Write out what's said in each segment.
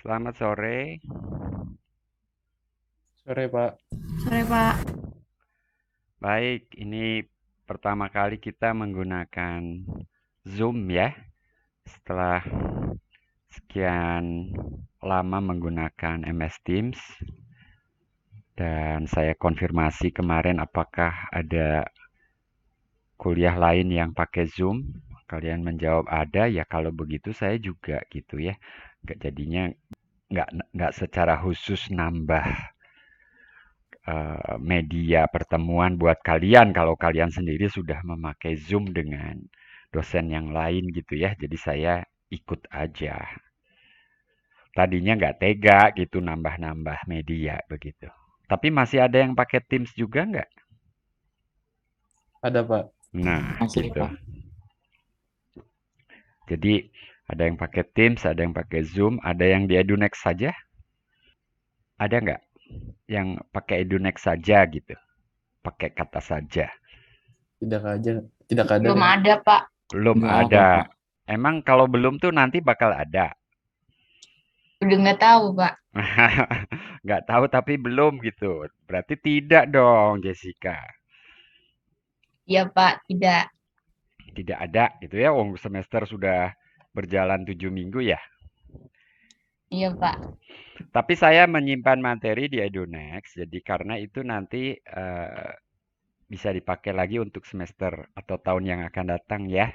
Selamat sore. Sore, Pak. Sore, Pak. Baik, ini pertama kali kita menggunakan Zoom ya. Setelah sekian lama menggunakan MS Teams. Dan saya konfirmasi kemarin apakah ada kuliah lain yang pakai Zoom. Kalian menjawab ada, ya kalau begitu saya juga gitu ya. Jadinya nggak secara khusus nambah media pertemuan buat kalian kalau kalian sendiri sudah memakai Zoom dengan dosen yang lain gitu ya. Jadi saya ikut aja. Tadinya nggak tega gitu nambah-nambah media begitu. Tapi masih ada yang pakai Teams juga nggak? Ada, Pak. Nah, Masih, gitu. Pak. Jadi ada yang pakai Teams, ada yang pakai Zoom, ada yang di Edunex saja. Ada nggak yang pakai Edunex saja gitu? Pakai kata saja. Tidak aja, tidak ada. Belum ada, Pak. Belum Nggak ada, ada. Pak. Emang kalau belum tuh nanti bakal ada. Udah nggak tahu, Pak. Nggak tahu tapi belum gitu. Berarti tidak dong, Jessica. Iya, Pak. Tidak. Tidak ada gitu ya. Wong semester sudah berjalan 7 minggu ya. Iya, Pak. Tapi saya menyimpan materi di Edunex. Jadi karena itu nanti bisa dipakai lagi untuk semester atau tahun yang akan datang ya.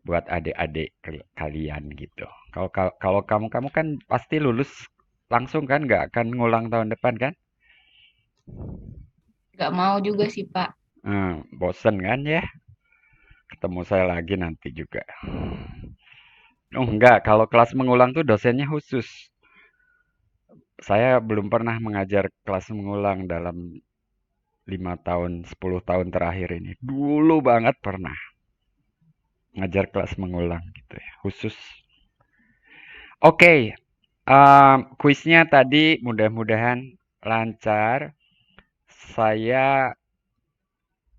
Buat adik-adik kalian gitu. Kalau kamu kan pasti lulus langsung kan, nggak akan ngulang tahun depan kan? Nggak mau juga sih, Pak. Bosen kan ya? Ketemu saya lagi nanti juga. Oh enggak, kalau kelas mengulang tuh dosennya khusus. Saya belum pernah mengajar kelas mengulang dalam 5 tahun, 10 tahun terakhir ini. Dulu banget pernah ngajar kelas mengulang gitu ya, khusus. Oke, kuisnya tadi mudah-mudahan lancar. Saya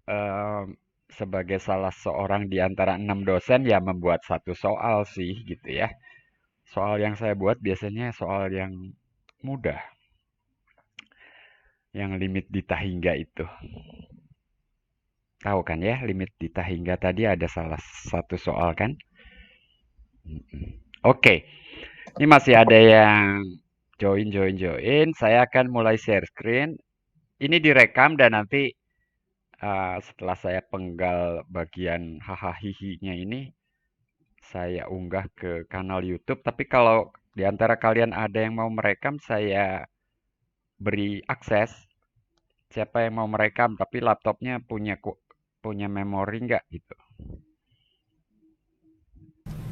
em, sebagai salah seorang di antara 6 dosen ya membuat satu soal sih gitu ya. Soal yang saya buat biasanya soal yang mudah, yang limit Dita hingga itu. Tahu kan ya, limit Dita hingga tadi ada salah satu soal kan? Oke, ini masih ada yang join. Saya akan mulai share screen. Ini direkam dan nanti setelah saya penggal bagian hahaha hihinya ini, saya unggah ke kanal YouTube. Tapi kalau di antara kalian ada yang mau merekam, saya beri akses. Siapa yang mau merekam, tapi laptopnya punya memori nggak gitu.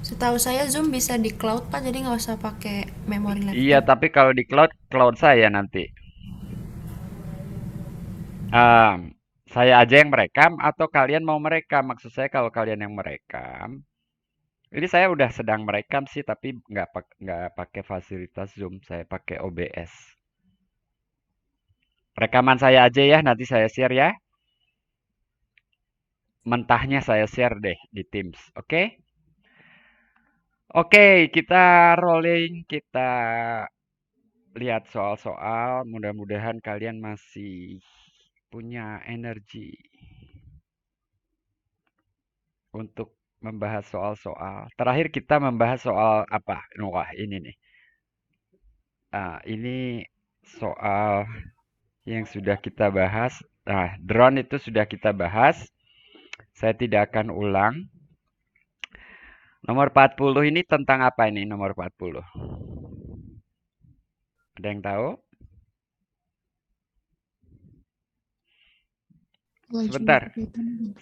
Setahu saya Zoom bisa di cloud Pak, jadi nggak usah pakai memori Iya, laptop. tapi kalau di cloud saya nanti. Em, saya aja yang merekam atau kalian mau merekam? Maksud saya kalau kalian yang merekam, ini saya udah sedang merekam sih, tapi nggak pakai fasilitas Zoom, saya pakai OBS. Rekaman saya aja ya, nanti saya share ya. Mentahnya saya share deh di Teams, oke? Oke, kita rolling, kita lihat soal-soal. Mudah-mudahan kalian masih punya energi untuk membahas soal-soal. Terakhir kita membahas soal apa? Wah, ini nih. Ini soal yang sudah kita bahas. Nah, drone itu sudah kita bahas. Saya tidak akan ulang. Nomor 40 ini tentang apa ini nomor 40? Ada yang tahu? Sebentar,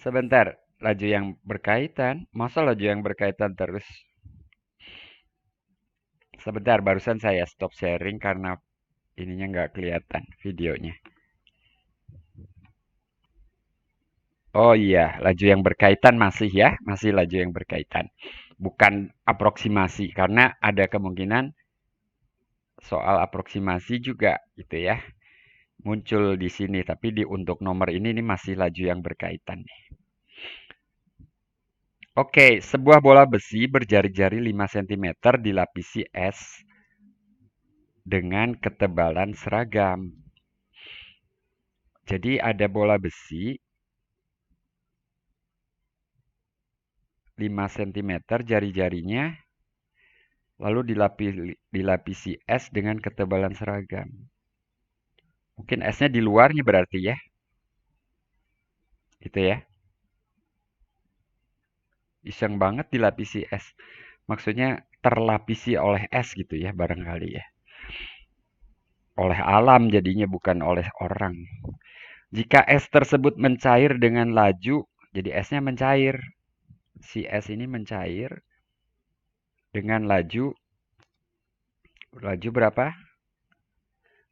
sebentar. Laju yang berkaitan. Masa laju yang berkaitan terus? Sebentar, barusan saya stop sharing karena ininya nggak kelihatan videonya. Oh iya, laju yang berkaitan masih ya, masih laju yang berkaitan. Bukan aproksimasi, karena ada kemungkinan soal aproksimasi juga gitu ya. Muncul di sini, tapi untuk nomor ini masih laju yang berkaitan. Oke, sebuah bola besi berjari-jari 5 cm dilapisi es dengan ketebalan seragam. Jadi ada bola besi 5 cm jari-jarinya, lalu dilapisi es dengan ketebalan seragam. Mungkin esnya di luarnya berarti ya. Gitu ya. Iseng banget dilapisi es. Maksudnya terlapisi oleh es gitu ya barangkali ya. Oleh alam jadinya bukan oleh orang. Jika es tersebut mencair dengan laju, jadi esnya mencair. Si es ini mencair dengan laju berapa?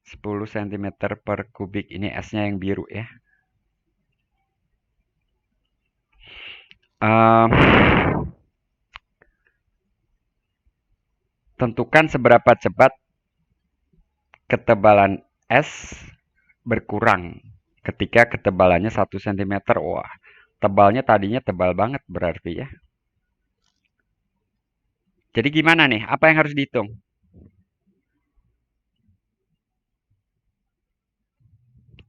10 cm per kubik. Ini esnya yang biru ya. Tentukan seberapa cepat ketebalan es berkurang ketika ketebalannya 1 cm. Wah, tebalnya tadinya tebal banget berarti ya. Jadi gimana nih? Apa yang harus dihitung?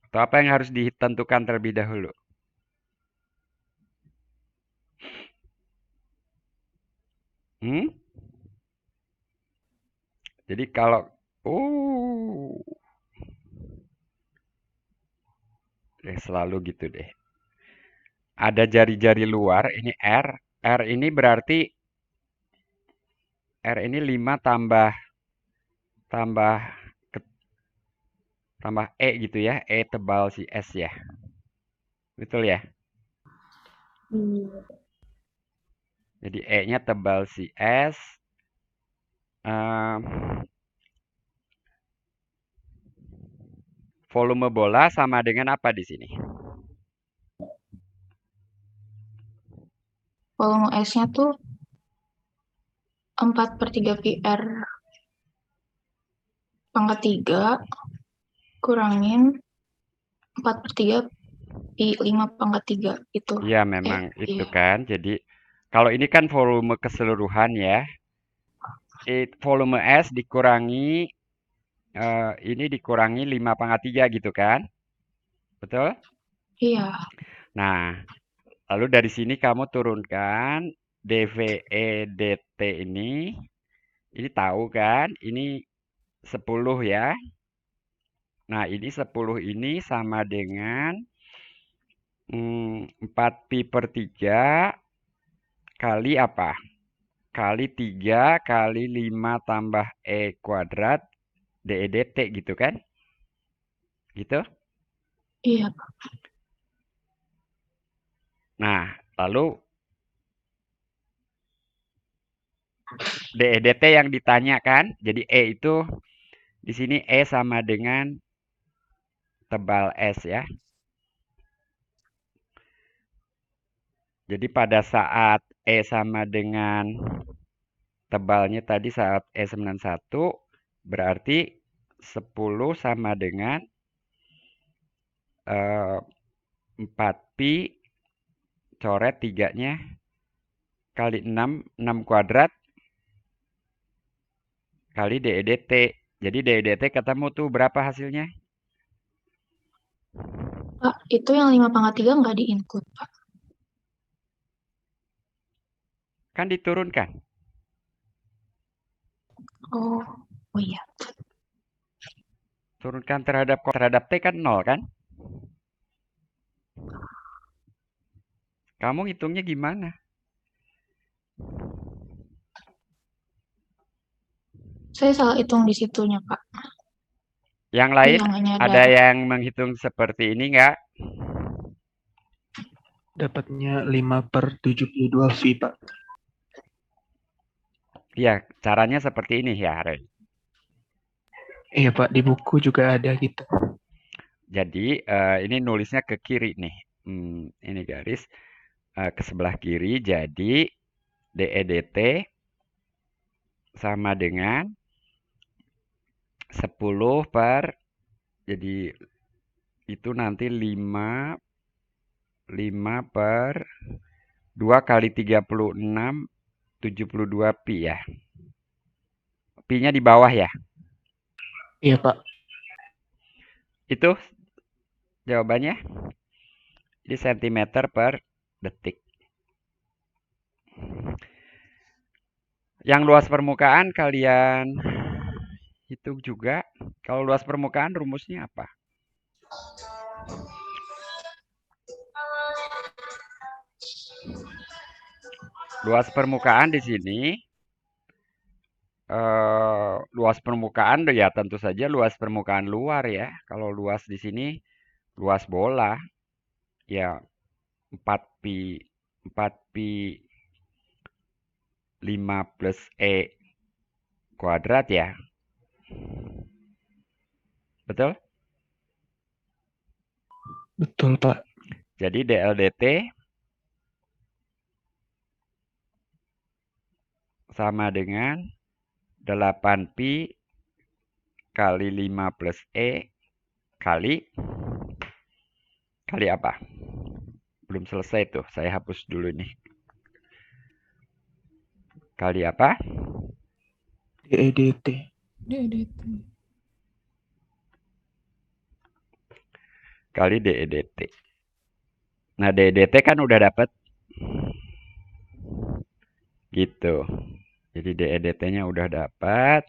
Atau apa yang harus ditentukan terlebih dahulu? Jadi kalau selalu gitu deh. Ada jari-jari luar, ini R. R ini berarti R ini 5 tambah E gitu ya. E tebal si S ya. Betul ya? Jadi E-nya tebal si S. Volume bola sama dengan apa di sini? Volume S-nya tuh 4/3 PR pangkat 3 kurangin 4/3 pi 5 pangkat 3 itu. Iya, memang itu kan. Jadi kalau ini kan volume keseluruhan ya. Volume S dikurangi ini dikurangi 5 pangkat 3 gitu kan? Betul? Iya. Nah, lalu dari sini kamu turunkan dVE dt ini tahu kan? Ini 10 ya. Nah, ini 10 ini sama dengan 4pi/3 kali apa? Kali 3 kali 5 tambah E kuadrat dE dt gitu kan? Gitu? Iya. Nah, lalu dE dt yang ditanyakan, jadi E itu di sini E sama dengan tebal S ya. Jadi pada saat E sama dengan tebalnya tadi saat E 91 berarti 10 sama dengan 4pi coret 3-nya kali 6 kuadrat kali dE dt. Jadi dE dt ketemu tuh berapa hasilnya? Pak, itu yang 5 pangkat 3 nggak di-include, Pak. Kan diturunkan. Oh iya. Turunkan terhadap T kan 0 kan? Kamu hitungnya gimana? Saya salah hitung di situnya, Pak. Yang lain Iya, nggak nyadar. ada yang menghitung seperti ini nggak? Dapatnya 5/72 V, Pak. Iya, caranya seperti ini ya, Ren. Iya, Pak. Di buku juga ada gitu. Jadi ini nulisnya ke kiri nih. Ini garis ke sebelah kiri. Jadi dE dt sama dengan 10 per, jadi itu nanti 5 per 2 kali 36 72 pi ya. Pi-nya di bawah ya. Iya, Pak. Itu jawabannya di sentimeter per detik. Yang luas permukaan kalian hitung juga. Kalau luas permukaan rumusnya apa? Luas permukaan di sini, luas permukaan ya tentu saja luas permukaan luar ya. Kalau luas di sini, luas bola, ya 4pi 5 plus E kuadrat ya. Betul? Betul, Pak. Jadi DLDT sama dengan 8pi kali 5 plus E kali apa? Belum selesai tuh, saya hapus dulu nih. Kali apa? DEDT. Kali DEDT. Nah, DEDT kan udah dapet. Gitu. Jadi DEDT-nya udah dapat.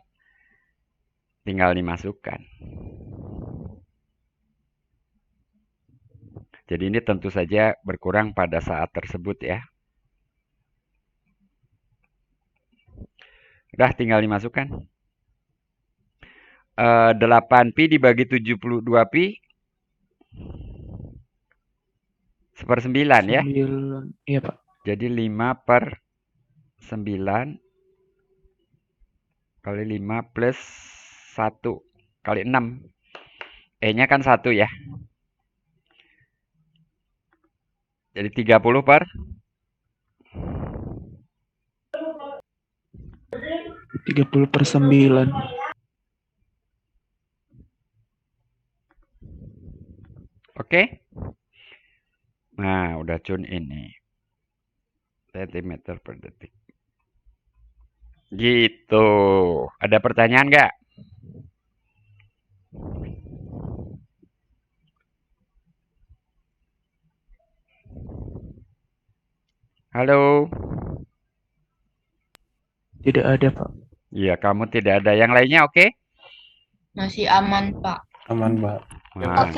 Tinggal dimasukkan. Jadi ini tentu saja berkurang pada saat tersebut ya. Udah tinggal dimasukkan. 8pi dibagi 72pi seper 9 ya. 9. Iya, Pak. Jadi 5 per 9 kali 5 plus 1 kali 6. E-nya kan 1 ya. Jadi 30 per 30 per 9. Oke. Nah, udah tune ini. Sentimeter per detik. Gitu. Ada pertanyaan nggak? Halo? Tidak ada, Pak. Iya, kamu tidak ada. Yang lainnya oke? Masih aman, Pak. Aman, Pak. Nah,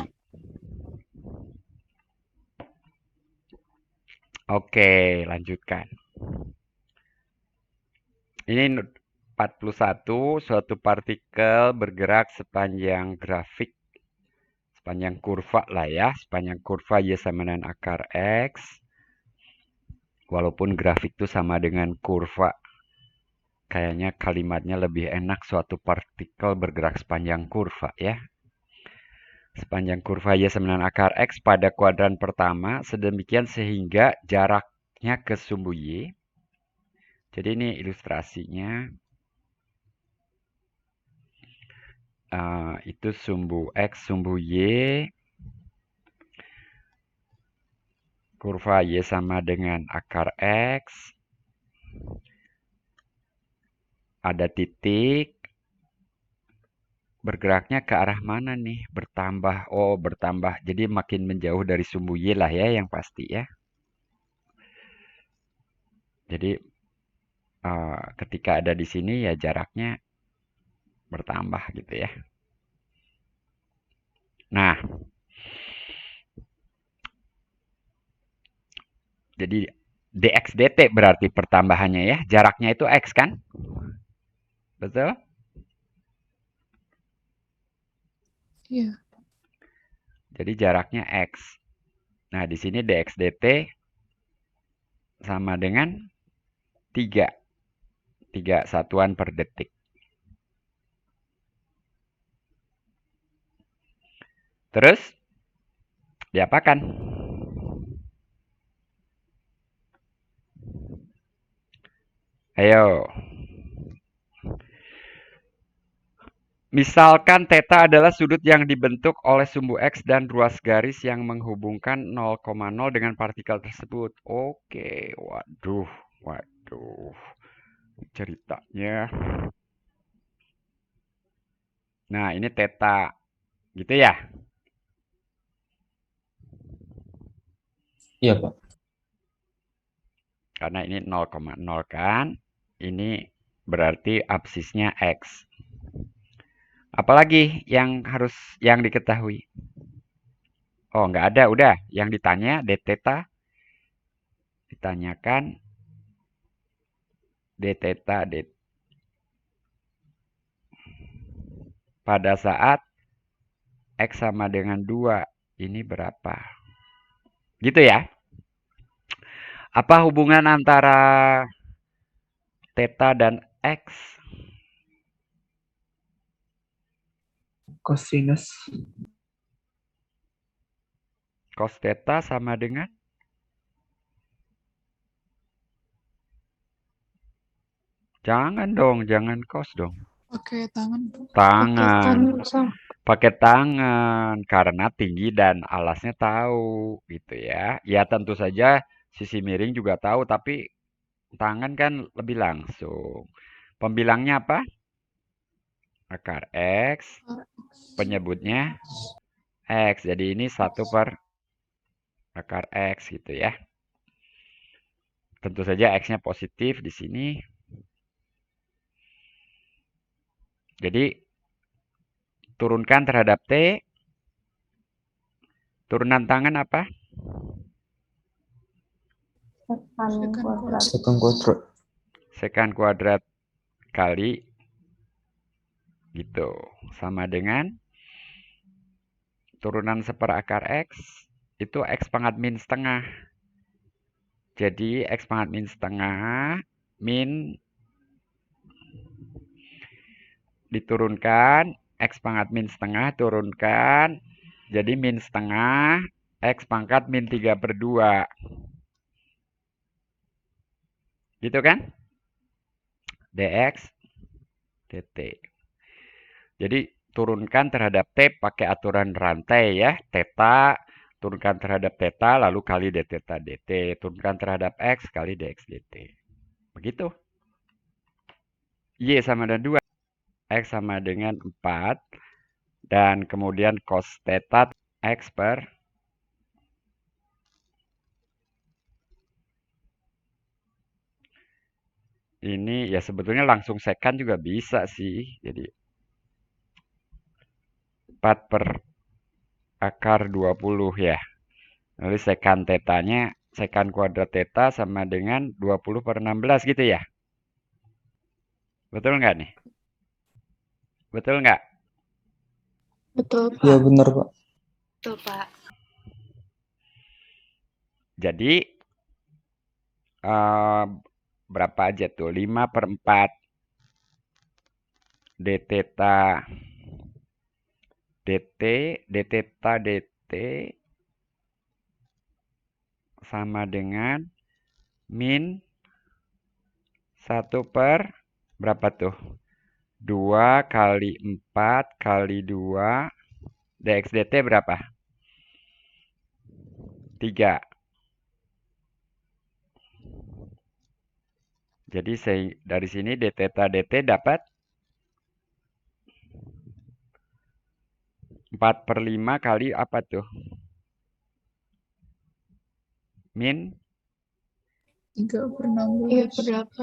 oke, lanjutkan. Ini 41, suatu partikel bergerak sepanjang grafik, sepanjang kurva lah ya, sepanjang kurva Y sama dengan akar X. Walaupun grafik itu sama dengan kurva, kayaknya kalimatnya lebih enak suatu partikel bergerak sepanjang kurva ya. Sepanjang kurva Y sama dengan akar X pada kuadran pertama, sedemikian sehingga jaraknya ke sumbu Y. Jadi ini ilustrasinya. Itu sumbu X, sumbu Y. Kurva Y sama dengan akar X. Ada titik. Bergeraknya ke arah mana nih? Bertambah. Oh, bertambah. Jadi makin menjauh dari sumbu Y lah ya yang pasti ya. Jadi ketika ada di sini ya jaraknya bertambah gitu ya. Nah, jadi dx dt berarti pertambahannya ya. Jaraknya itu X kan? Betul? Iya. Jadi jaraknya X. Nah, di sini dx dt sama dengan 3. 3 satuan per detik. Terus, diapakan? Ayo. Misalkan theta adalah sudut yang dibentuk oleh sumbu X dan ruas garis yang menghubungkan 0,0 dengan partikel tersebut. Oke, waduh. Ceritanya. Nah, ini theta. Gitu ya? Iya, Pak. Karena ini 0,0 kan. Ini berarti absisnya X. Apalagi yang diketahui? Oh, nggak ada. Udah. Yang ditanya, d theta. Ditanyakan d theta, pada saat X sama dengan 2. Ini berapa? Gitu ya? Apa hubungan antara theta dan X? Cosinus. Cos theta sama dengan? Jangan dong, jangan cos dong. Pakai tangan, Bu. Tangan. Sama. Pakai tangan. Karena tinggi dan alasnya tahu. Gitu ya. Ya tentu saja sisi miring juga tahu. Tapi tangan kan lebih langsung. Pembilangnya apa? Akar X. Penyebutnya X. Jadi ini 1 per akar X gitu ya. Tentu saja X-nya positif di sini. Jadi turunkan terhadap T. Turunan tangan apa? Secant kuadrat. Sekant kuadrat kali gitu. Sama dengan turunan seperakar X. Itu X pangkat min setengah. Jadi X pangkat min setengah. Min diturunkan. X pangkat min setengah turunkan. Jadi min setengah. X pangkat min 3/2. Gitu kan? dx dt. Jadi turunkan terhadap T pakai aturan rantai ya. Theta, turunkan terhadap theta lalu kali d theta dt. Turunkan terhadap X kali dx dt. Begitu. Y sama dengan 2. X sama dengan 4. Dan kemudian cos theta X per ini ya sebetulnya langsung sekan juga bisa sih. Jadi 4 per akar 20 ya. Lalu sekan tetanya, sekan kuadrat theta sama dengan 20 per 16 gitu ya. Betul nggak nih? Betul nggak? Betul, Iya, Pak. benar, Pak. Betul, Pak. Jadi berapa aja tuh? 5/4 d theta dt, d theta dt sama dengan min 1 per berapa tuh? 2 kali 4 kali 2 dx dt berapa? 3. Jadi dari sini d theta dt dapat 4/5 kali apa tuh? Min 3/16. Iya, berapa?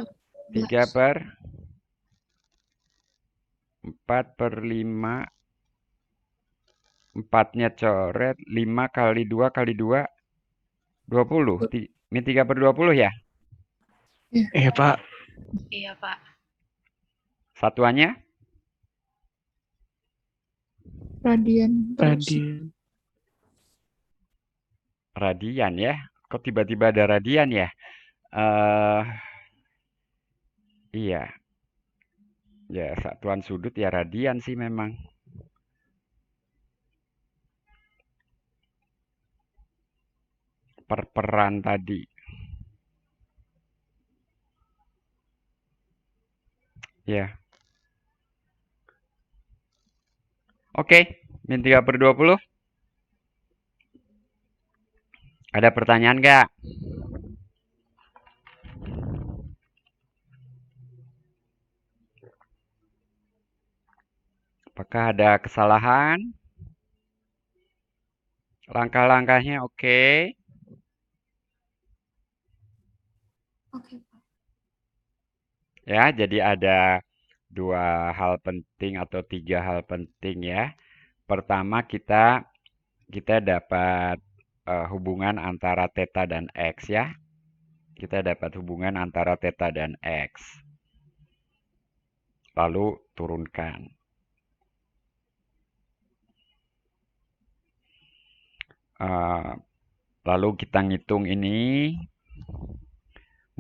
3 per 4/5. 4-nya coret. 5 kali 2 kali 2. 20. Min 3/20 ya? Iya, Pak. Iya, Pak. Satuannya? Radian. Radian. Radian ya. Kok tiba-tiba ada radian ya? Iya. Ya, satuan sudut ya radian sih memang. Perperan tadi. Ya. Oke, min 3/20. Ada pertanyaan nggak? Apakah ada kesalahan? Langkah-langkahnya oke. Oke, Pak. Ya, jadi ada 2 hal penting atau 3 hal penting ya. Pertama kita dapat hubungan antara theta dan x ya. Kita dapat hubungan antara theta dan x. Lalu turunkan. Lalu kita ngitung ini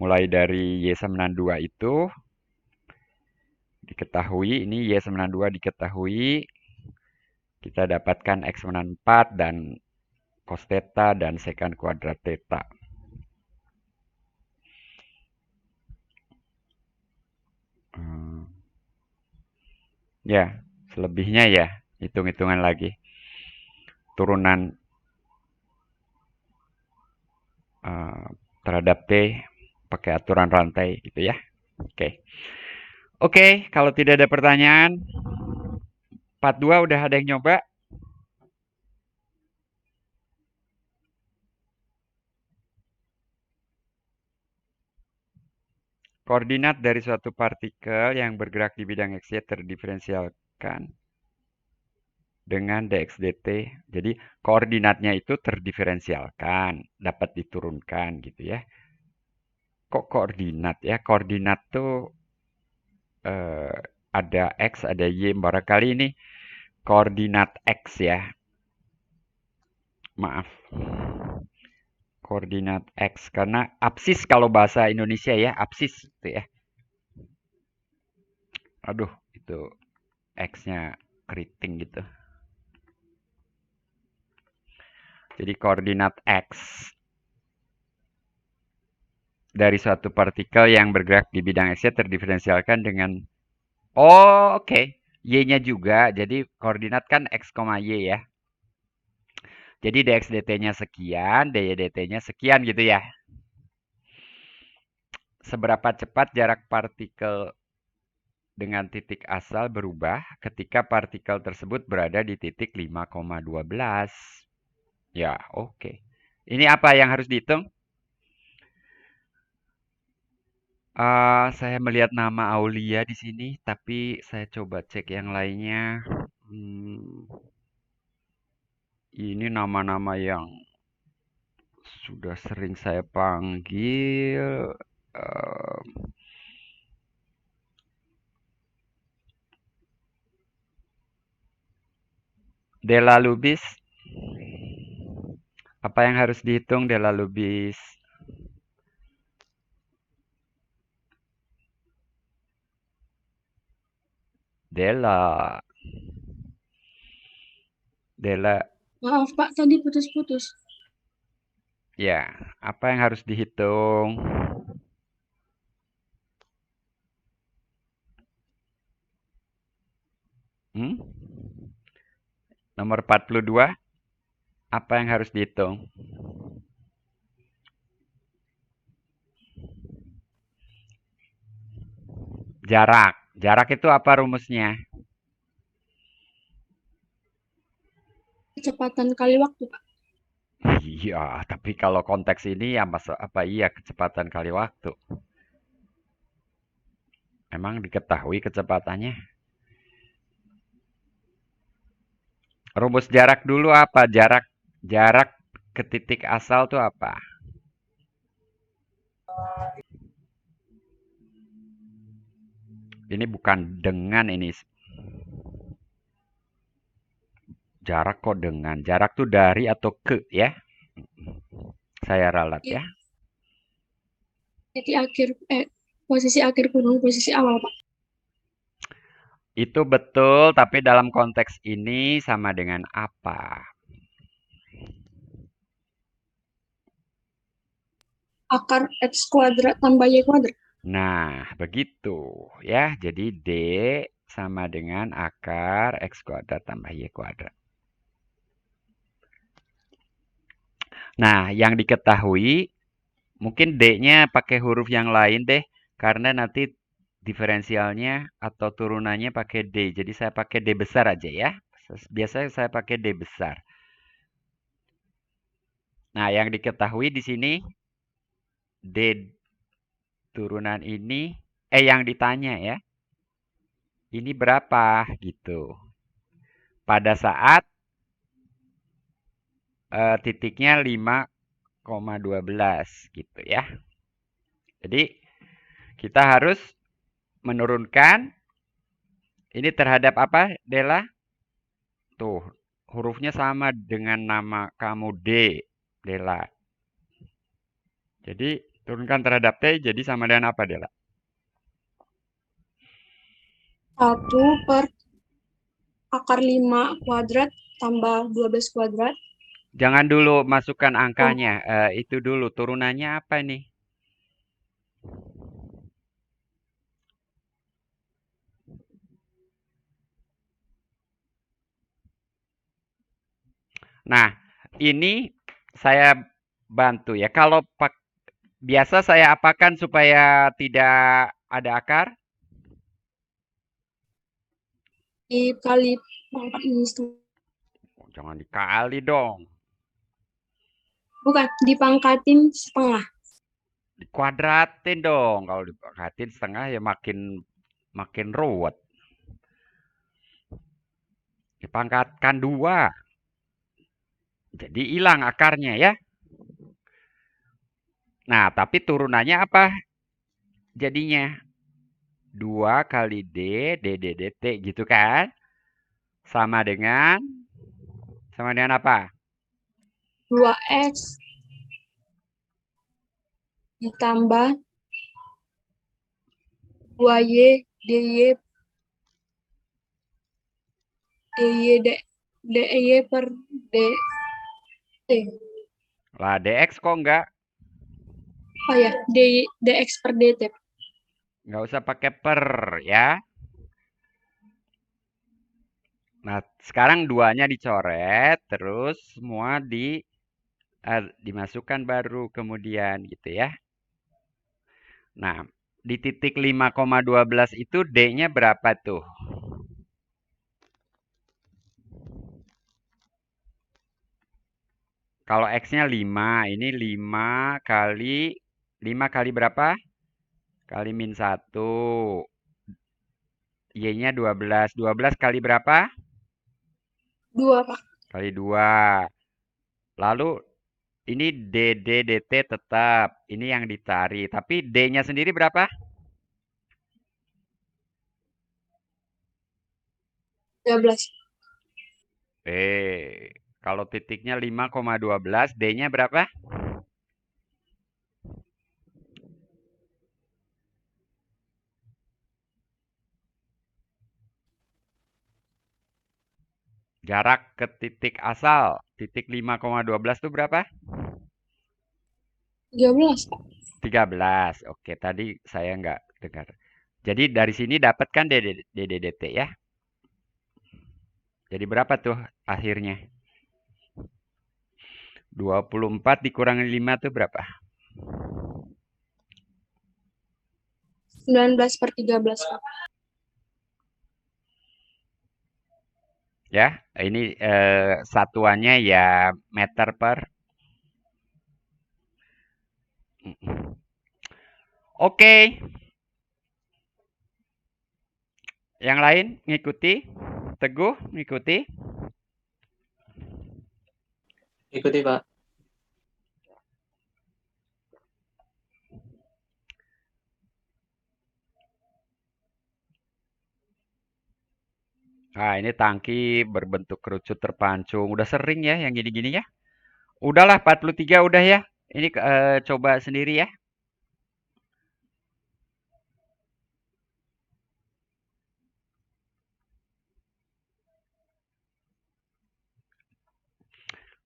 mulai dari Y seminan 2 itu diketahui, ini Y seminan 2 diketahui, kita dapatkan X seminan 4 dan cos theta dan secant kuadrat theta. Ya, selebihnya ya, hitung-hitungan lagi. Turunan terhadap T pakai aturan rantai gitu ya. Oke. Oke, kalau tidak ada pertanyaan, part 2 udah ada yang nyoba? Koordinat dari suatu partikel yang bergerak di bidang XY terdiferensialkan dengan dx dt. Jadi koordinatnya itu terdiferensialkan, dapat diturunkan gitu ya. Kok koordinat ya? Koordinat tuh ada X, ada Y. Barangkali ini koordinat X ya. Maaf. Koordinat X. Karena absis kalau bahasa Indonesia ya. Absis gitu ya. Aduh, itu X-nya keriting gitu. Jadi koordinat X dari suatu partikel yang bergerak di bidang X terdiferensialkan dengan oke. Y-nya juga. Jadi koordinat kan X, Y ya. Jadi dx dt-nya sekian, dy dt-nya sekian gitu ya. Seberapa cepat jarak partikel dengan titik asal berubah ketika partikel tersebut berada di titik 5,12. Ya, oke. Ini apa yang harus dihitung? Saya melihat nama Aulia di sini, tapi saya coba cek yang lainnya. Ini nama-nama yang sudah sering saya panggil. Della Lubis. Apa yang harus dihitung Della Lubis? Della. Maaf Pak, tadi putus-putus. Ya, apa yang harus dihitung? Nomor 42. Apa yang harus dihitung? Jarak. Jarak itu apa rumusnya? Kecepatan kali waktu, Pak. Iya, tapi kalau konteks ini ya apa iya kecepatan kali waktu? Emang diketahui kecepatannya? Rumus jarak dulu apa? Jarak ke titik asal tuh apa? Ini bukan dengan ini. Jarak kok dengan. Jarak tuh dari atau ke ya. Saya ralat ya. Jadi posisi akhir gunung, posisi awal, Pak. Itu betul, tapi dalam konteks ini sama dengan apa? Akar X kuadrat tambah Y kuadrat. Nah, begitu ya. Jadi D sama dengan akar X kuadrat tambah Y kuadrat. Nah, yang diketahui, mungkin D-nya pakai huruf yang lain deh. Karena nanti diferensialnya atau turunannya pakai D. Jadi saya pakai D besar aja ya. Biasanya saya pakai D besar. Nah, yang diketahui di sini D turunan ini, yang ditanya ya, ini berapa gitu. Pada saat titiknya 5,12 gitu ya. Jadi kita harus menurunkan ini terhadap apa, Dela? Tuh, hurufnya sama dengan nama kamu D, Dela. Jadi turunkan terhadap T jadi sama dengan apa, Dela? 1/akar 5 kuadrat tambah 12 kuadrat. Jangan dulu masukkan angkanya. Itu dulu turunannya apa nih? Nah, ini saya bantu ya. Kalau biasa saya apakan supaya tidak ada akar? Dikali pangkat ini setengah. Oh, jangan dikali dong. Bukan, dipangkatin setengah. Dikuadratin dong. Kalau dikuadratin setengah ya makin ruwet. Dipangkatkan 2. Jadi hilang akarnya ya. Nah, tapi turunannya apa? Jadinya 2 kali D, dt gitu kan? Sama dengan apa? 2x ditambah 2y dy per dt. Lah dx kok enggak? Oh ya, dx per dt. Nggak usah pakai per ya. Nah, sekarang 2-nya dicoret, terus semua dimasukkan baru kemudian gitu ya. Nah, di titik 5,12 itu D-nya berapa tuh? Kalau X-nya 5, ini 5 kali berapa? Kali min 1. Y-nya 12. 12 kali berapa? 2, Pak. Kali 2. Lalu ini dt tetap. Ini yang dicari. Tapi D-nya sendiri berapa? 13. Kalau titiknya 5,12, D-nya berapa? Jarak ke titik asal, titik 5,12 itu berapa? 13, Pak. 13. Oke, tadi saya nggak dengar. Jadi dari sini dapat kan dt ya? Jadi berapa tuh akhirnya? 24 dikurangi 5 tuh berapa? 19/13, Pak. Ya, ini satuannya ya meter per. Oke. Yang lain ngikuti? Teguh ngikuti? Ikuti, Pak. Nah, ini tangki berbentuk kerucut terpancung. Udah sering ya yang gini-gini ya? Udahlah 43 udah ya. Ini coba sendiri ya.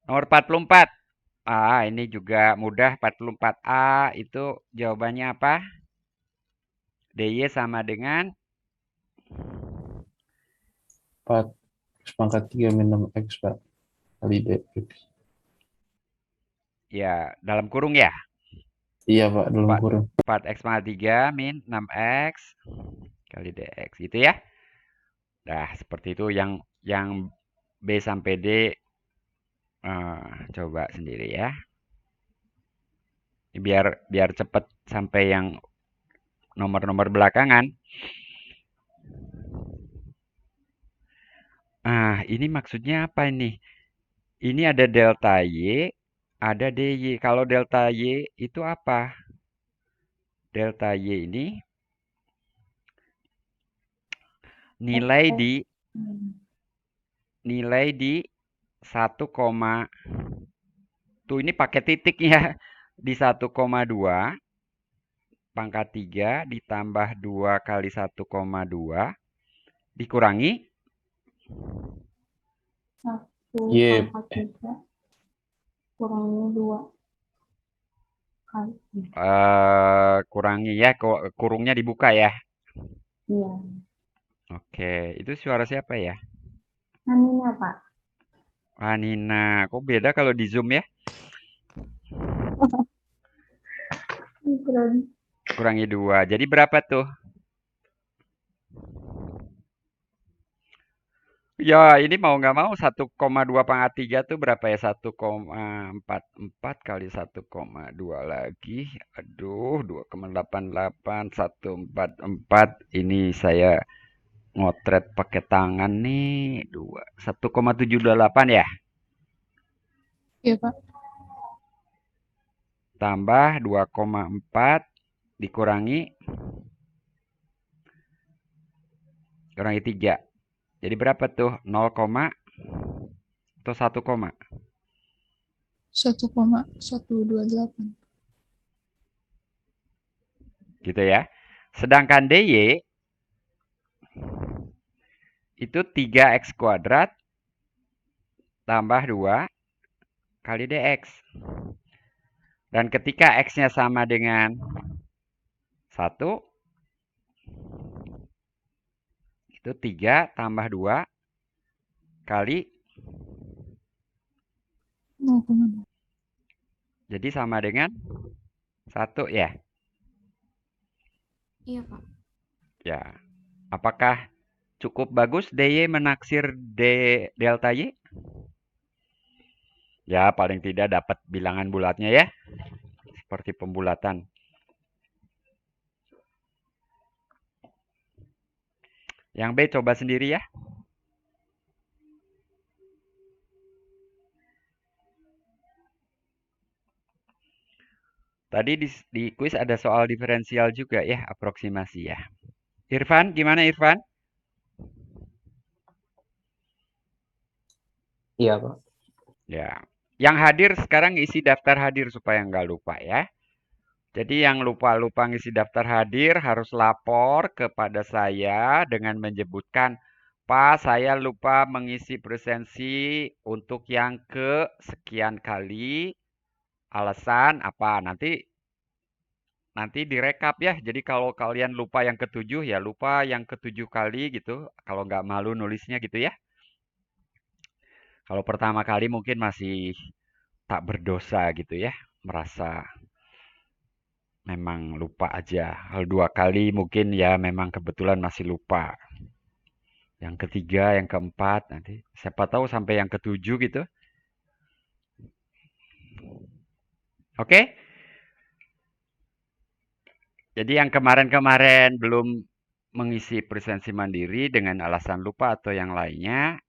Nomor 44. Ini juga mudah 44A itu jawabannya apa? DY sama dengan 4 X pangkat 3 min 6X, Pak. Kali DX. ya dalam kurung ya. Iya, Pak, dalam 4, kurung. 4x pangkat 3 min 6x kali dx gitu ya. Nah, seperti itu yang B sampai D coba sendiri ya. Biar cepet sampai yang nomor-nomor belakangan. Ini maksudnya apa ini? Ini ada delta Y, ada dy. Kalau delta Y itu apa? Delta Y ini nilai di 1, tuh ini pakai titiknya di 1,2 pangkat 3 ditambah 2 kali 1,2 dikurangi 1 Y, pangkat 3 kurangi 2 kali. kurangi ya, kurungnya dibuka ya. Iya. Oke, itu suara siapa ya? Naninya, Pak. Nina, kok beda kalau di Zoom ya? Kurangi 2, jadi berapa tuh? Ya, ini mau nggak mau 1,2 pangkat 3 tuh berapa ya? 1,44 kali 1,2 lagi. Aduh, 2,88, 144. Ini saya ngotret pakai tangan nih. 1,728 ya? Iya, Pak. Tambah 2,4 dikurangi 3. Jadi berapa tuh? 0, atau 1, 1,128. gitu ya. Sedangkan dy itu 3x kuadrat tambah 2 kali dx. Dan ketika x-nya sama dengan 1, itu 3 tambah 2 kali, 0,2. jadi sama dengan 1 ya. Iya, Pak. Ya, apakah cukup bagus dy menaksir delta y? Ya, paling tidak dapat bilangan bulatnya ya. Seperti pembulatan. Yang B coba sendiri ya. Tadi di kuis ada soal diferensial juga ya, aproksimasi ya. Irfan, gimana Irfan? Iya, Pak. Ya, yang hadir sekarang isi daftar hadir supaya nggak lupa ya. Jadi yang lupa-lupa ngisi daftar hadir harus lapor kepada saya dengan menyebutkan, Pak, saya lupa mengisi presensi untuk yang ke sekian kali. Alasan apa? Nanti direkap ya. Jadi kalau kalian lupa yang ketujuh ya lupa yang ketujuh kali gitu. Kalau nggak malu nulisnya gitu ya. Kalau pertama kali mungkin masih tak berdosa gitu ya. Merasa memang lupa aja. Kalau 2 kali mungkin ya memang kebetulan masih lupa. Yang ketiga, yang keempat nanti. Siapa tahu sampai yang ketujuh gitu. Oke? Jadi yang kemarin-kemarin belum mengisi presensi mandiri dengan alasan lupa atau yang lainnya,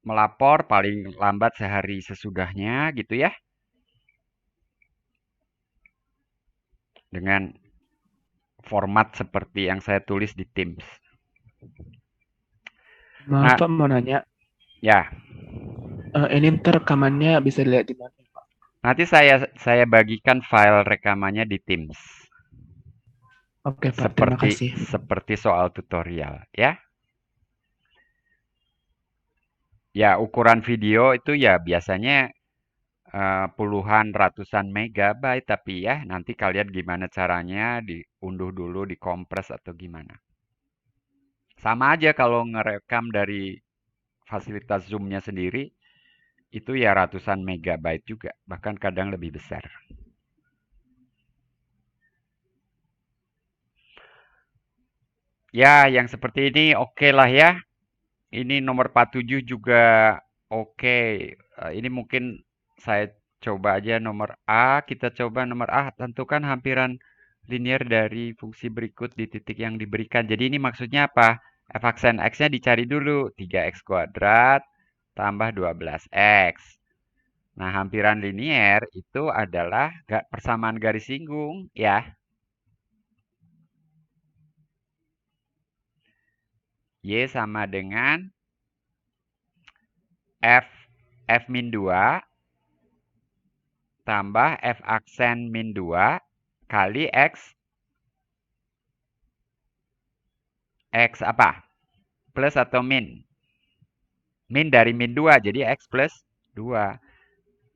melapor paling lambat sehari sesudahnya gitu ya. Dengan format seperti yang saya tulis di Teams. Maaf Nah, Pak, mau nanya. ya, Ini ntar rekamannya bisa dilihat di mana, Pak? nanti saya bagikan file rekamannya di Teams. Oke Pak, terima kasih. Seperti soal tutorial ya. Ya, ukuran video itu ya biasanya puluhan ratusan megabyte, tapi ya nanti kalian gimana caranya diunduh dulu, dikompres atau gimana. Sama aja kalau ngerekam dari fasilitas Zoom-nya sendiri, itu ya ratusan megabyte juga, bahkan kadang lebih besar. Ya, yang seperti ini oke lah ya. Ini nomor 47 juga oke. Ini mungkin saya coba aja nomor A. Kita coba nomor A. Tentukan hampiran linear dari fungsi berikut di titik yang diberikan. Jadi ini maksudnya apa? F aksen X-nya dicari dulu. 3X kuadrat tambah 12X. Nah, hampiran linear itu adalah persamaan garis singgung ya. Y sama dengan F min 2 tambah F aksen min 2 kali X apa? Plus atau min? Min dari min 2, jadi X plus 2.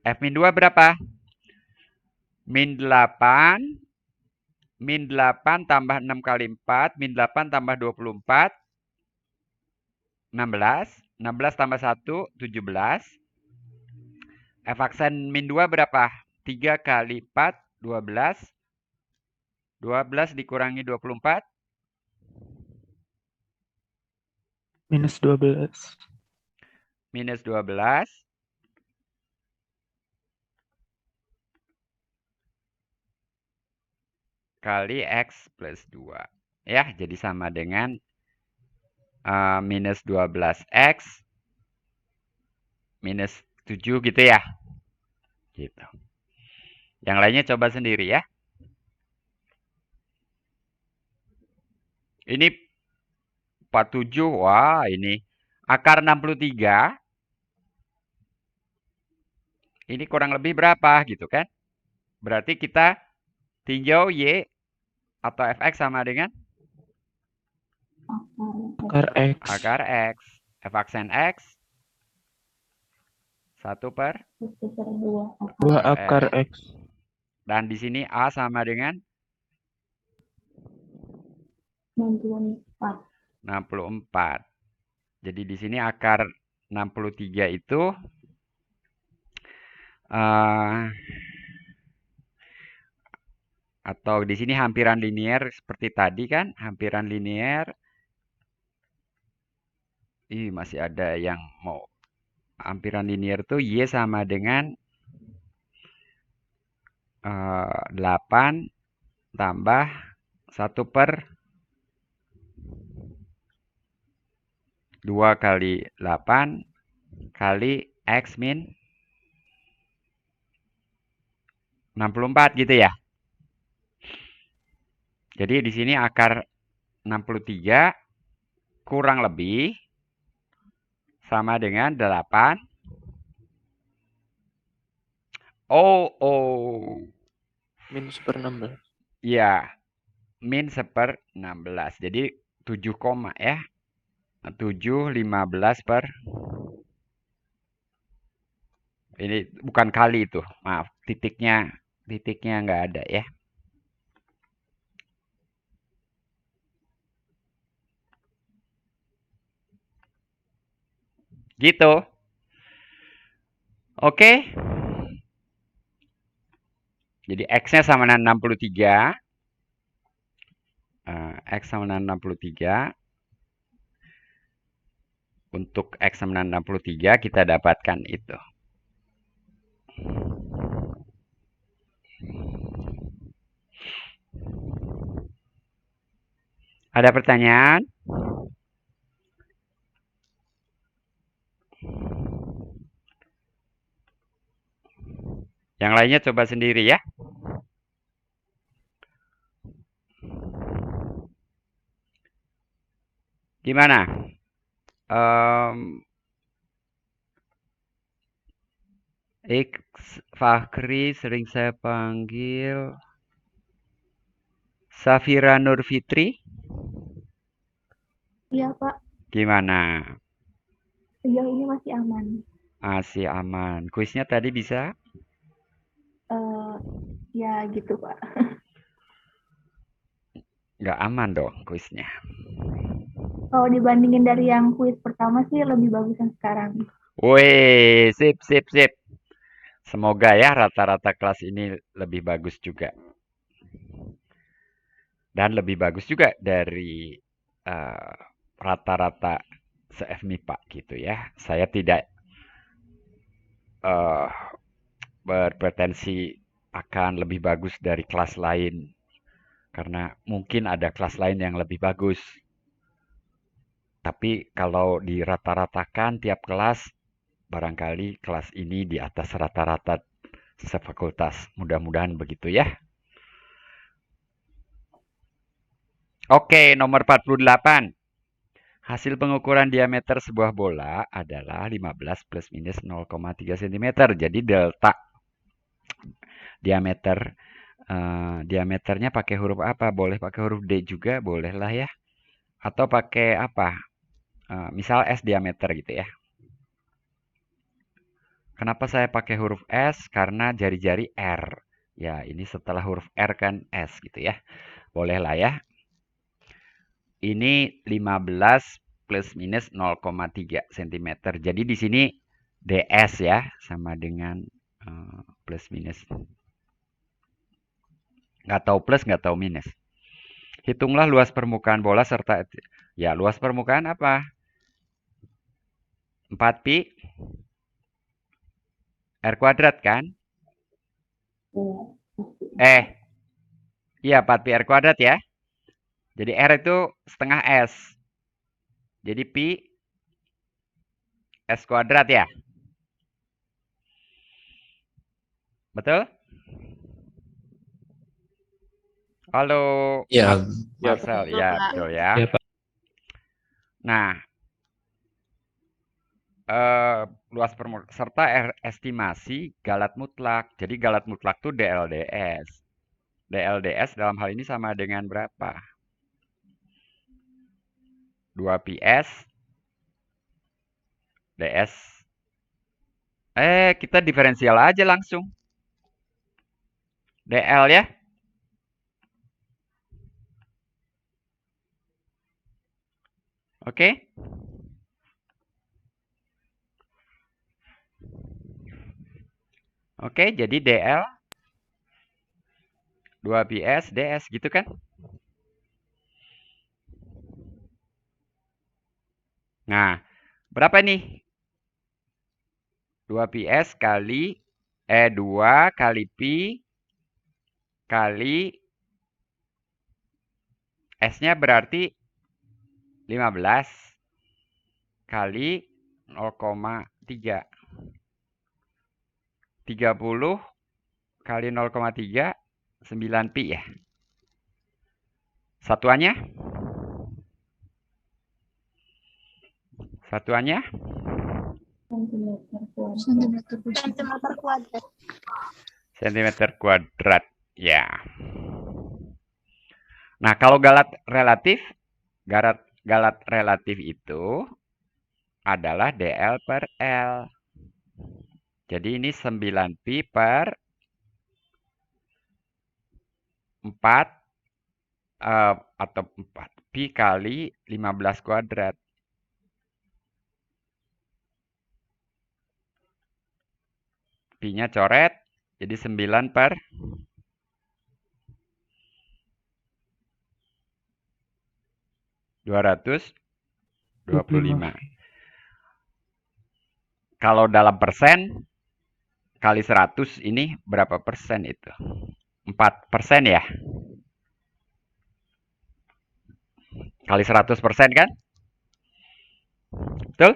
F min 2 berapa? Min 8, min 8 tambah 6 kali 4, min 8 tambah 24, 16. 16 tambah 1, 17. F aksen min 2 berapa? 3 kali 4, 12. 12 dikurangi 24. Minus 12. Minus 12. Kali X plus 2. Ya, jadi sama dengan minus 12X minus 7 gitu ya. Gitu. Yang lainnya coba sendiri ya. Ini 47, wah ini. Akar 63. Ini kurang lebih berapa gitu kan? Berarti kita tinjau Y atau Fx sama dengan Akar X. akar X. F aksen X 1/2 2 akar X. Dan di sini A sama dengan 64. Jadi di sini akar 63 itu atau di sini hampiran linear seperti tadi kan, hampiran linear. Masih ada yang mau hampiran linear tuh Y sama dengan 8 tambah 1/2 kali 8 kali X min 64 gitu ya. Jadi di sini akar 63 kurang lebih sama dengan 8. Min 1/16. Ya, min 1/16. Jadi 7 koma ya. 7, 15 per. Ini bukan kali itu. Maaf, titiknya nggak ada ya. Gitu. Oke. Jadi X-nya sama dengan 63. X sama dengan 63. Untuk X sama dengan 63 kita dapatkan itu. Ada pertanyaan? Yang lainnya coba sendiri ya. Gimana? Fakhri sering saya panggil Safira Nur Fitri. Iya, Pak. Gimana? Sejauh ini masih aman. Masih aman. Kuisnya tadi bisa? Ya gitu, Pak. Nggak aman dong kuisnya. Kalau dibandingin dari yang kuis pertama sih lebih bagus yang sekarang. Wih, sip, sip, sip. Semoga ya rata-rata kelas ini lebih bagus juga. Dan lebih bagus juga dari rata-rata se-FMIPA gitu ya. Saya tidak eh, berpretensi akan lebih bagus dari kelas lain karena mungkin ada kelas lain yang lebih bagus. Tapi kalau dirata-ratakan tiap kelas, barangkali kelas ini di atas rata-rata sefakultas. Mudah-mudahan begitu ya. Oke, nomor 48. Hasil pengukuran diameter sebuah bola adalah 15 plus minus 0,3 cm. Jadi delta diameternya pakai huruf apa? Boleh pakai huruf D juga, boleh lah ya. Atau pakai apa? Misal S diameter gitu ya. Kenapa saya pakai huruf S? Karena jari-jari R. Ya, ini setelah huruf R kan S gitu ya. Boleh lah ya. Ini 15 plus minus 0,3 cm. Jadi di sini DS ya, sama dengan plus minus. Nggak tahu plus, nggak tahu minus. Hitunglah luas permukaan bola serta, ya luas permukaan apa? 4pi R kuadrat kan? Iya 4pi R kuadrat ya. Jadi R itu setengah S. Jadi pi S kuadrat ya. Betul? Halo, Ya, Marcel. Ya, betul ya. Ya, Pak. Nah, luas permukaan serta estimasi galat mutlak. Jadi galat mutlak itu DLDS. DLDS dalam hal ini sama dengan berapa? 2PS DS. Kita diferensial aja langsung. DL ya. Oke. Oke, jadi DL 2PS DS gitu kan? Nah, berapa nih? 2PS kali 2 kali pi kali S-nya berarti 15 kali 0,3. 30 kali 0,3 9 pi ya. Satuannya? Satuannya? Sentimeter kuadrat. Sentimeter kuadrat. Ya. Nah, kalau galat relatif itu adalah DL per L. Jadi ini 9 pi per 4 atau 4 pi kali 15 kuadrat. Pi-nya coret, jadi 9 per 225. Kalau dalam persen, kali 100 ini berapa persen itu? 4% ya? Kali 100% kan? Betul?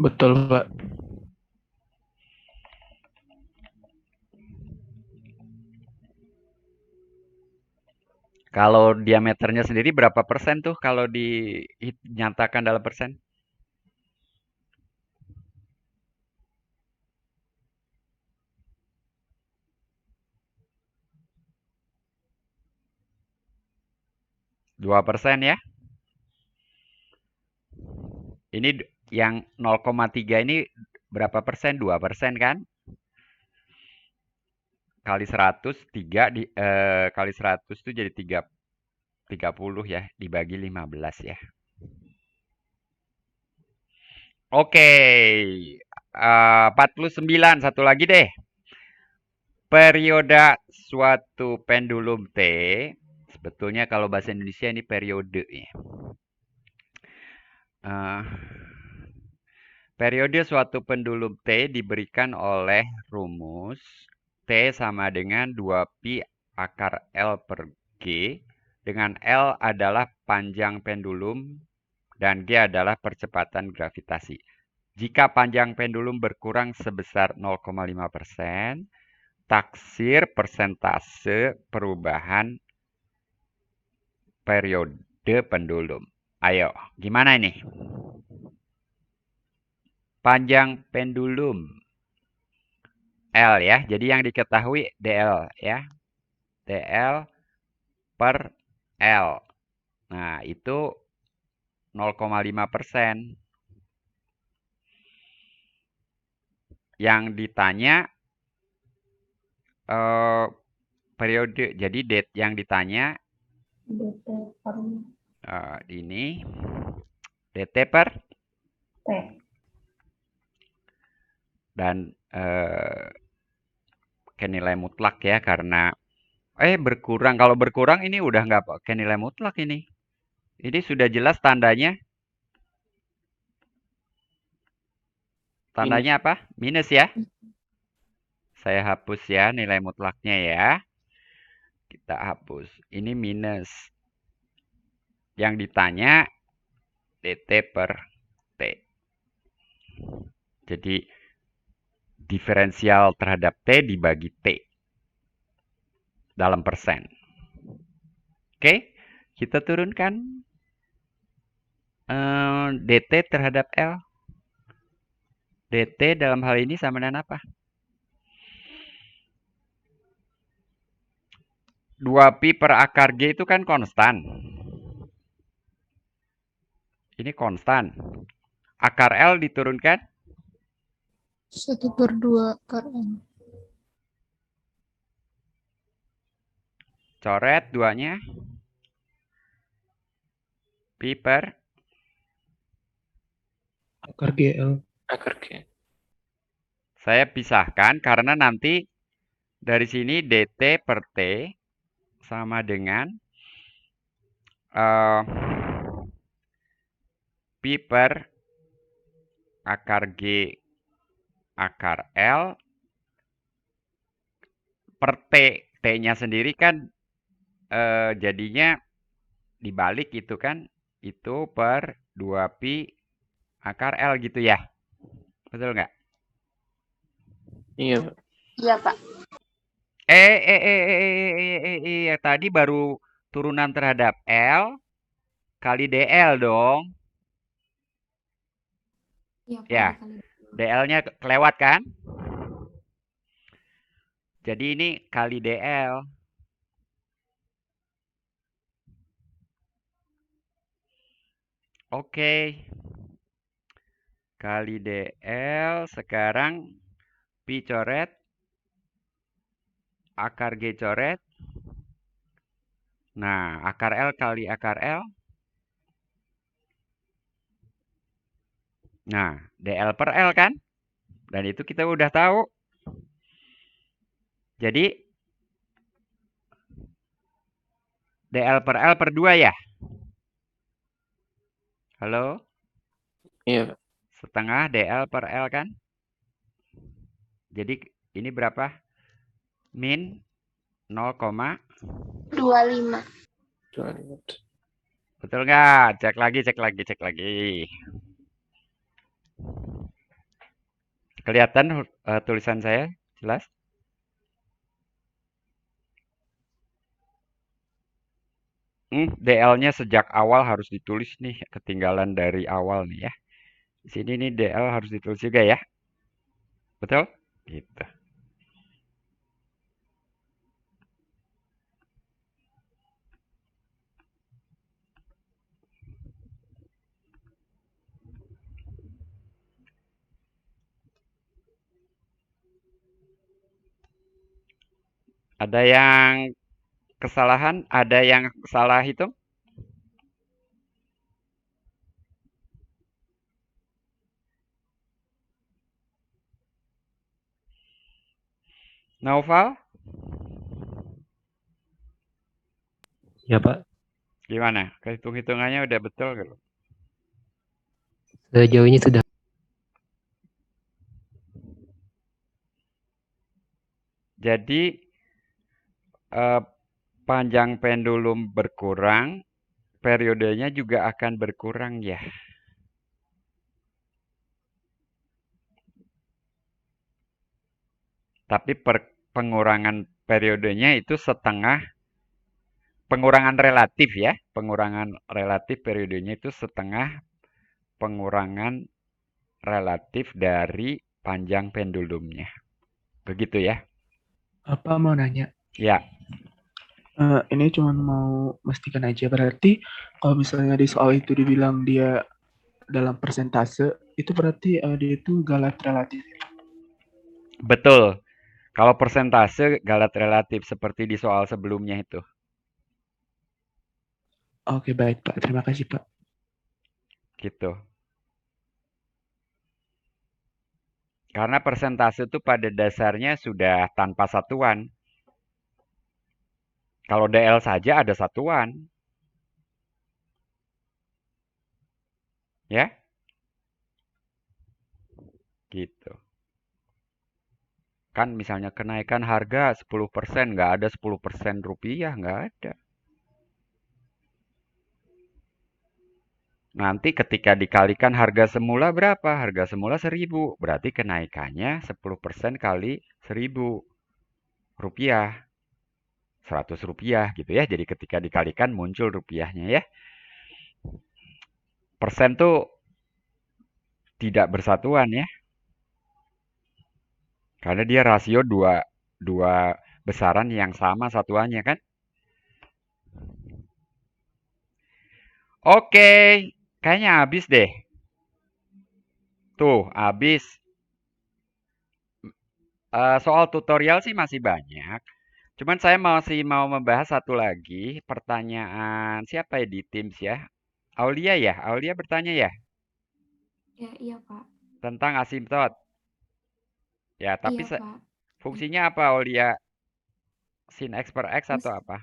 Betul, Pak. Kalau diameternya sendiri berapa persen tuh kalau dinyatakan dalam persen? Dua persen ya. Ini yang 0,3 ini berapa persen? 2% kan? Kali 100, kali 100 itu jadi 30 ya, dibagi 15 ya. Oke, 49, satu lagi deh. Periode suatu pendulum T Betulnya kalau bahasa Indonesia ini periode ya. Periode suatu pendulum T diberikan oleh rumus T sama dengan 2pi akar L per G, dengan L adalah panjang pendulum dan G adalah percepatan gravitasi. Jika panjang pendulum berkurang sebesar 0,5%, taksir persentase perubahan periode pendulum. Ayo, gimana ini? Panjang pendulum L ya. Jadi yang diketahui DL ya. DL per L. Nah, itu 0,5%. Yang ditanya periode. Jadi date yang ditanya DT per ini DT per T. dan ke nilai mutlak ya, karena berkurang. Kalau berkurang ini udah nggak pakai nilai mutlak ini. Ini sudah jelas tandanya. Tandanya apa? Minus ya. Saya hapus ya nilai mutlaknya ya. Kita hapus. Ini minus. Yang ditanya dt per t. Jadi diferensial terhadap t dibagi t dalam persen. Oke, kita turunkan dt terhadap L. dt dalam hal ini sama dengan apa? 2pi per akar G itu kan konstan. Ini konstan. Akar L diturunkan 1/2 akar N. coret 2-nya. Pi per Akar GL. Akar G. saya pisahkan karena nanti dari sini dt per t sama dengan pi per akar G akar L per T. T-nya sendiri kan jadinya dibalik itu kan. Itu per 2pi akar L gitu ya. Betul nggak? Iya, Pak. Iya, Pak. Tadi baru turunan terhadap L kali DL dong. Iya, Pak. Ya, DL-nya kelewat kan? Jadi ini kali DL. Oke. Kali DL, sekarang Pi coret, akar G coret. Nah, akar L kali akar L. Nah, DL per L kan? Dan itu kita udah tahu. Jadi, DL per L per 2 ya? Halo? Iya, Pak. Setengah DL per L kan? Jadi, ini berapa? Min 0,25. 25. Betul nggak? Cek lagi, cek lagi, cek lagi. Kelihatan tulisan saya? Jelas? DL-nya sejak awal harus ditulis nih. Ketinggalan dari awal nih ya. Di sini nih DL harus ditulis juga ya. Betul? Gitu. Ada yang kesalahan? Ada yang salah hitung? Naufal? Ya Pak, Gimana? Hitung-hitungannya udah betul gitu? sejauh ini sudah. Jadi eh, panjang pendulum berkurang, periodenya juga akan berkurang ya. Tapi pengurangan periodenya itu setengah, pengurangan relatif ya. Pengurangan relatif periodenya itu setengah pengurangan relatif dari panjang pendulumnya. Begitu ya. Apa mau nanya? Ya, Ini cuma mau memastikan aja. Berarti kalau misalnya di soal itu dibilang dia dalam persentase, itu berarti dia itu galat relatif. betul. Kalau persentase galat relatif seperti di soal sebelumnya itu. Oke, baik Pak. Terima kasih Pak. Gitu. Karena persentase itu pada dasarnya sudah tanpa satuan. Kalau DL saja ada satuan. Ya, gitu. Kan misalnya kenaikan harga 10%, nggak ada 10% rupiah, nggak ada. Nanti ketika dikalikan harga semula berapa? Harga semula 1.000, berarti kenaikannya 10% kali 1.000 rupiah. 100 rupiah gitu ya. Jadi ketika dikalikan muncul rupiahnya ya. Persen tuh tidak bersatuan ya. Karena dia rasio dua besaran yang sama satuannya kan. Oke, kayaknya habis deh. Tuh, habis. Soal tutorial sih masih banyak. Cuman saya masih mau membahas satu lagi pertanyaan siapa ya di Teams ya? Aulia ya? Aulia bertanya ya Ya, iya Pak. tentang asimtot. Ya, tapi Iya Pak. fungsinya apa Aulia? Sin X per X atau Fungsi- apa?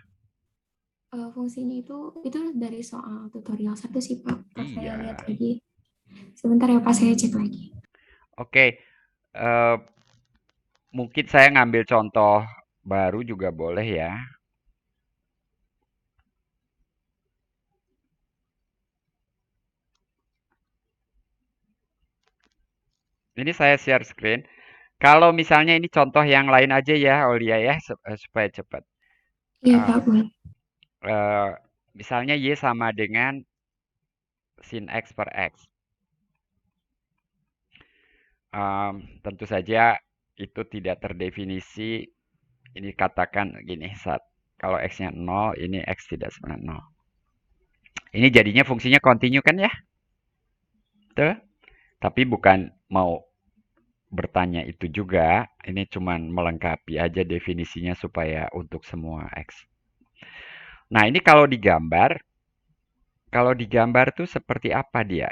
Fungsinya itu dari soal tutorial 1 sih Pak. Pas saya lihat Iya. lagi. Sebentar ya Pak, saya cek lagi. Oke, eh, mungkin saya ngambil contoh baru juga boleh ya. Ini saya share screen. Kalau misalnya ini contoh yang lain aja ya, Aulia ya, supaya cepat. Iya Ah, Pak, boleh. eh, misalnya Y sama dengan sin X per X. Tentu saja itu tidak terdefinisi. Ini katakan gini, kalau X-nya 0, ini X tidak sama 0. Ini jadinya fungsinya continue kan ya? Betul? Tapi bukan mau bertanya itu juga, ini cuman melengkapi aja definisinya supaya untuk semua X. Nah, ini kalau digambar tuh seperti apa dia?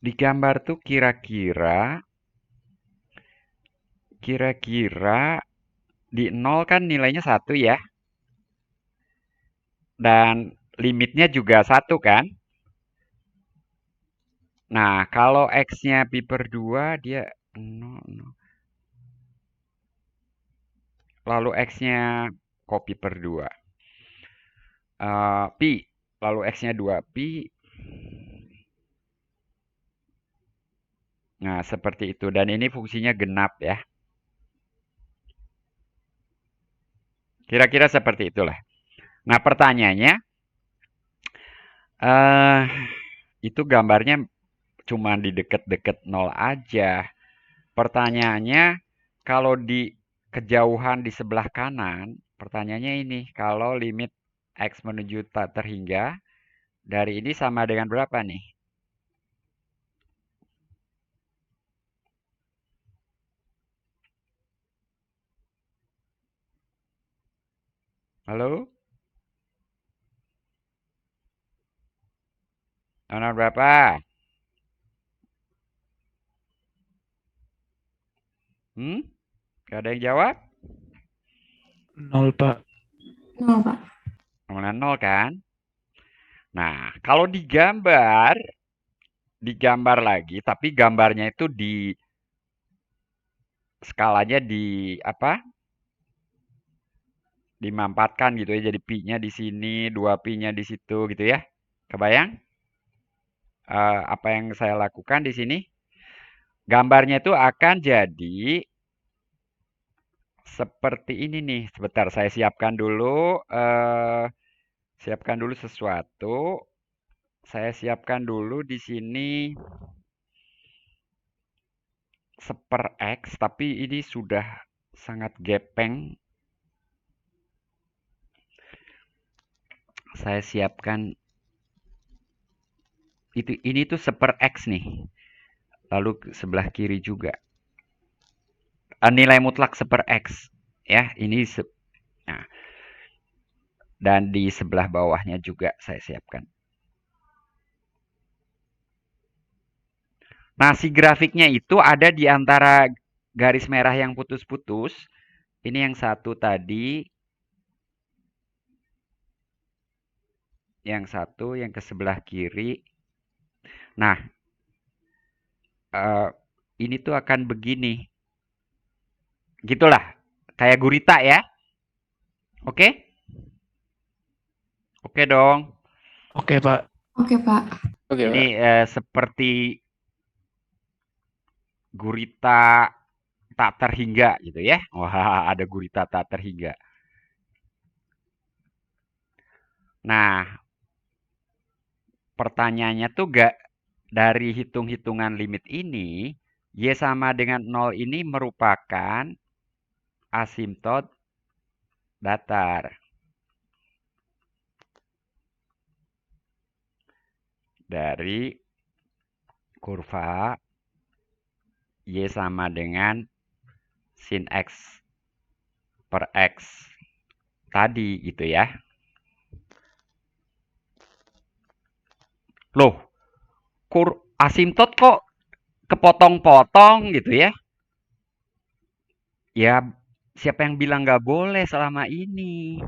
Digambar tuh kira-kira di 0 kan nilainya 1 ya. Dan limitnya juga 1 kan? Nah, kalau X-nya pi per 2 dia 0, 0. Lalu X-nya pi per 2. Pi, lalu X-nya 2 pi. Nah, seperti itu. Dan ini fungsinya genap ya. Kira-kira seperti itulah. Nah, pertanyaannya, eh itu gambarnya cuma di deket-deket 0 aja. Pertanyaannya, kalau di kejauhan di sebelah kanan, pertanyaannya ini, kalau limit X menuju tak terhingga, dari ini sama dengan berapa nih? Halo? Sama berapa? Hmm? Gak ada yang jawab? 0 Pak. 0 Pak. Nominal 0 kan? Nah, kalau digambar lagi, tapi gambarnya itu di skalanya di apa? Dimampatkan gitu ya. Jadi pi-nya di sini, 2 pi-nya di situ gitu ya. Kebayang? Apa yang saya lakukan di sini? Gambarnya itu akan jadi seperti ini nih. Sebentar, saya siapkan dulu. Siapkan dulu sesuatu. Saya siapkan dulu di sini seper X, tapi ini sudah sangat gepeng. Saya siapkan ini tuh seper X nih. Lalu sebelah kiri juga. Nilai mutlak seper X. Ya, ini nah, dan di sebelah bawahnya juga saya siapkan. Nah, si grafiknya itu ada di antara garis merah yang putus-putus. Ini yang satu tadi. Yang satu, yang ke sebelah kiri. Nah, ini tuh akan begini. Gitulah. Kayak gurita ya. Oke? Oke dong. Oke, Pak. Oke, Pak. Oke, Ini seperti gurita tak terhingga gitu ya. Wah, ada gurita tak terhingga. Nah, pertanyaannya tuh gak dari hitung-hitungan limit ini, Y sama dengan 0 ini merupakan asimtot datar. Dari kurva Y sama dengan sin X per X tadi gitu ya. Loh, asimtot kok kepotong-potong gitu ya? Ya, siapa yang bilang nggak boleh selama ini?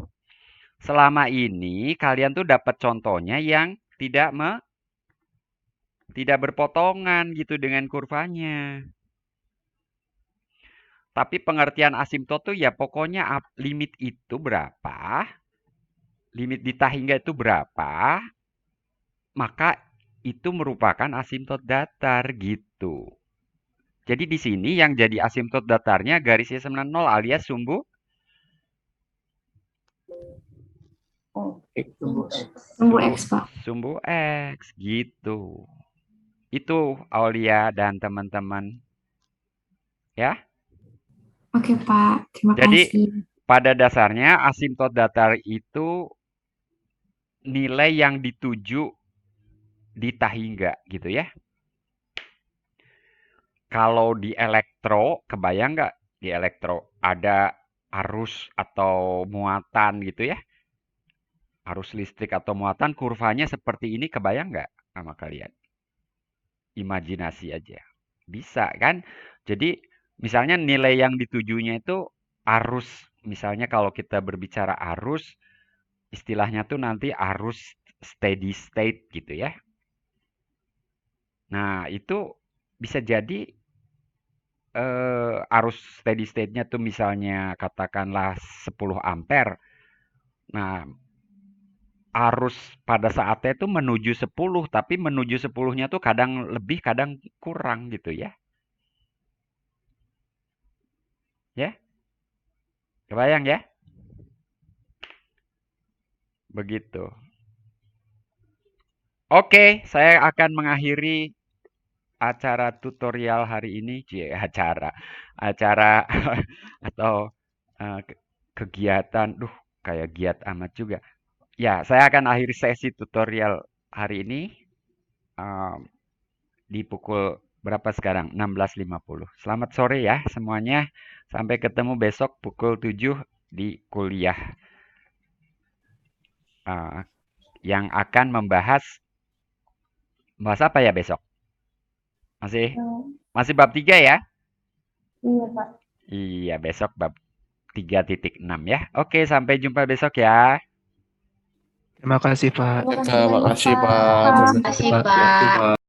Selama ini kalian tuh dapat contohnya yang tidak berpotongan gitu dengan kurvanya. Tapi pengertian asimtot tuh ya pokoknya limit itu berapa, limit di tahingga itu berapa, maka itu merupakan asimtot datar gitu. Jadi di sini yang jadi asimtot datarnya garis Y sama 0 alias sumbu Sumbu X, Pak. sumbu X gitu. Itu Aulia dan teman-teman. Ya. Oke, Pak. Terima Jadi kasih. pada dasarnya asimtot datar itu nilai yang dituju di tahingga gitu ya. Kalau di elektro, kebayang nggak di elektro ada arus atau muatan gitu ya? Arus listrik atau muatan kurvanya seperti ini kebayang nggak sama kalian? Imajinasi aja. Bisa kan? Jadi misalnya nilai yang ditujunya itu arus. Misalnya kalau kita berbicara arus, istilahnya tuh nanti arus steady state gitu ya. Nah, itu bisa jadi arus steady state-nya tuh misalnya katakanlah 10 ampere. Nah, arus pada saatnya itu menuju 10, tapi menuju 10-nya tuh kadang lebih, kadang kurang gitu ya. Ya, kebayang ya? Begitu. Oke, saya akan mengakhiri acara tutorial hari ini. Acara atau kegiatan. Kayak giat amat juga. Ya, saya akan akhiri sesi tutorial hari ini di pukul berapa sekarang? 16.50. Selamat sore ya semuanya. Sampai ketemu besok pukul 7 di kuliah yang akan membahas apa ya besok? Masih bab 3 ya? Iya, Pak. Iya, besok bab 3.6 ya. Oke, sampai jumpa besok ya. Terima kasih, Pak. Terima kasih Terima banyak, kasih, Pak. Pak. Terima Terima kasih, kasih, Pak. Pak.